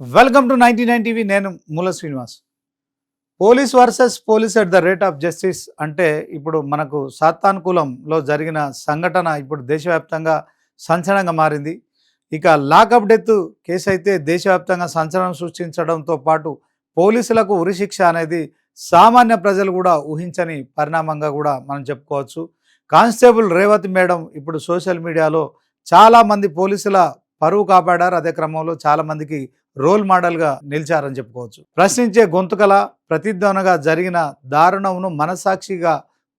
Welcome to 99 TV. నేను మూల Srinivas. Police versus police at the rate of justice అంటే ఇప్పుడు మనకు సాతానుకూలంలో జరిగిన సంఘటన ఇప్పుడు దేశవ్యాప్తంగా సంచలనంగా మారింది. ఇక లాకప్ డెత్ కేసు అయితే దేశవ్యాప్తంగా సంచలనం సృష్టించడంతో పాటు పోలీసులకు ఉరిశిక్ష అనేది సామాన్య ప్రజలు కూడా ఊహించని పరిణామంగా కూడా మనం చెప్పుకోవచ్చు. కానిస్టేబుల్ రేవతి మేడం ఇప్పుడు సోషల్ మీడియాలో చాలామంది పోలీసుల పరువు కాపాడారు. అదే క్రమంలో చాలామందికి రోల్ మోడల్గా నిలిచారని చెప్పుకోవచ్చు. ప్రశ్నించే గొంతుకల ప్రతిధ్వనగా జరిగిన దారుణమును మనసాక్షిగా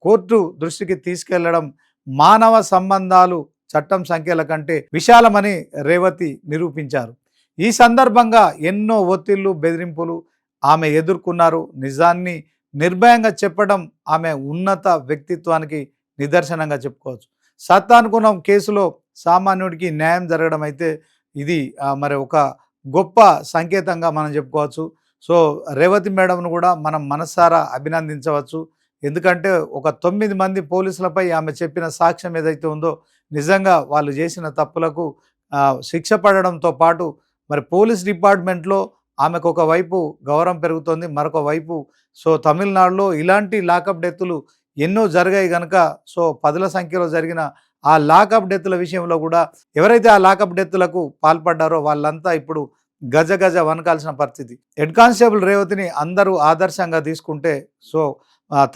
కోర్టు దృష్టికి తీసుకెళ్లడం మానవ సంబంధాలు చట్టం సంఖ్యల కంటే విశాలమని రేవతి నిరూపించారు. ఈ సందర్భంగా ఎన్నో ఒత్తిళ్లు బెదిరింపులు ఆమె ఎదుర్కొన్నారు. నిజాన్ని నిర్భయంగా చెప్పడం ఆమె ఉన్నత వ్యక్తిత్వానికి నిదర్శనంగా చెప్పుకోవచ్చు. సత్తానుకున్న కేసులో సామాన్యుడికి న్యాయం జరగడం అయితే ఇది మరి ఒక గొప్ప సంకేతంగా మనం చెప్పుకోవచ్చు. సో రేవతి మేడంను కూడా మనం మనసారా అభినందించవచ్చు. ఎందుకంటే ఒక 9 మంది పోలీసులపై ఆమె చెప్పిన సాక్ష్యం ఏదైతే ఉందో నిజంగా వాళ్ళు చేసిన తప్పులకు శిక్ష పడడంతో పాటు మరి పోలీస్ డిపార్ట్మెంట్లో ఆమెకు ఒకవైపు గౌరవం పెరుగుతుంది, మరొక వైపు సో తమిళనాడులో ఇలాంటి లాకప్ డెత్తులు ఎన్నో జరిగాయి కనుక సో పదుల సంఖ్యలో జరిగిన ఆ లాకప్ డెత్తుల విషయంలో కూడా ఎవరైతే ఆ లాకప్ డెత్తులకు పాల్పడ్డారో వాళ్ళంతా ఇప్పుడు గజ గజ వనకాల్సిన పరిస్థితి. హెడ్ కానిస్టేబుల్ రేవతిని అందరూ ఆదర్శంగా తీసుకుంటే సో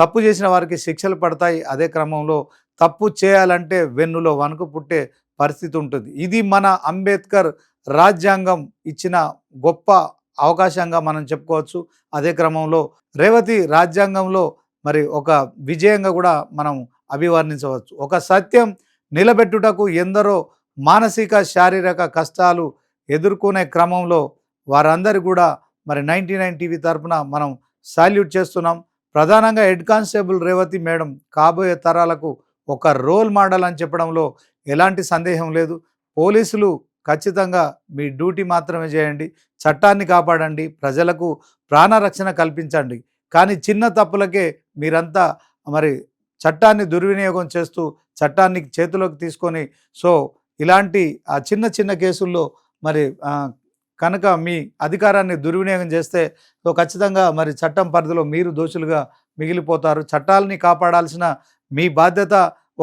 తప్పు చేసిన వారికి శిక్షలు పడతాయి. అదే క్రమంలో తప్పు చేయాలంటే వెన్నులో వణుకు పుట్టే పరిస్థితి ఉంటుంది. ఇది మన అంబేద్కర్ రాజ్యాంగం ఇచ్చిన గొప్ప అవకాశంగా మనం చెప్పుకోవచ్చు. అదే క్రమంలో రేవతి రాజ్యాంగంలో మరి ఒక విజయంగా కూడా మనం అభివర్ణించవచ్చు. ఒక సత్యం నిలబెట్టుటకు ఎందరో మానసిక శారీరక కష్టాలు ఎదుర్కొనే క్రమంలో వారందరి కూడా మరి 99 టీవీ తరఫున మనం సాల్యూట్ చేస్తున్నాం. ప్రధానంగా హెడ్ కానిస్టేబుల్ రేవతి మేడం కాబోయే తరాలకు ఒక రోల్ మోడల్ అని చెప్పడంలో ఎలాంటి సందేహం లేదు. పోలీసులు ఖచ్చితంగా మీ డ్యూటీ మాత్రమే చేయండి, చట్టాన్ని కాపాడండి, ప్రజలకు ప్రాణరక్షణ కల్పించండి. కానీ చిన్న తప్పులకే మీరంతా మరి చట్టాన్ని దుర్వినియోగం చేస్తూ చట్టాన్ని చేతిలోకి తీసుకొని సో ఇలాంటి ఆ చిన్న చిన్న కేసుల్లో మరి కనుక మీ అధికారాన్ని దుర్వినియోగం చేస్తే సో ఖచ్చితంగా మరి చట్టం పరిధిలో మీరు దోషులుగా మిగిలిపోతారు. చట్టాలని కాపాడాల్సిన మీ బాధ్యత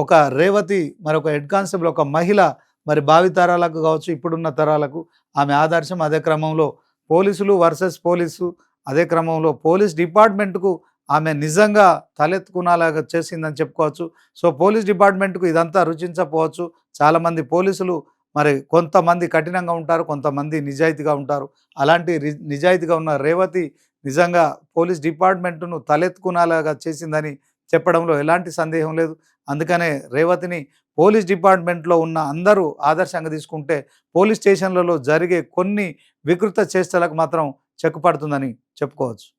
ఒక రేవతి మరి ఒక హెడ్ కానిస్టేబుల్ ఒక మహిళ మరి భావితరాలకు కావచ్చు ఇప్పుడున్న తరాలకు ఆమె ఆదర్శం. అదే క్రమంలో పోలీసులు వర్సెస్ పోలీసు అదే క్రమంలో పోలీస్ డిపార్ట్మెంట్కు ఆమె నిజంగా తలెత్తుకునేలాగా చేసిందని చెప్పుకోవచ్చు. సో పోలీస్ డిపార్ట్మెంట్కు ఇదంతా రుచించకపోవచ్చు. చాలామంది పోలీసులు మరి కొంతమంది కఠినంగా ఉంటారు, కొంతమంది నిజాయితీగా ఉంటారు. అలాంటి నిజాయితీగా ఉన్న రేవతి నిజంగా పోలీస్ డిపార్ట్మెంట్ను తలెత్తుకునేలాగా చేసిందని చెప్పడంలో ఎలాంటి సందేహం లేదు. అందుకనే రేవతిని పోలీస్ డిపార్ట్మెంట్లో ఉన్న అందరూ ఆదర్శంగా తీసుకుంటే పోలీస్ స్టేషన్లలో జరిగే కొన్ని వికృత చేష్టలకు మాత్రం చెక్ పడుతుందని చెప్పుకోవచ్చు.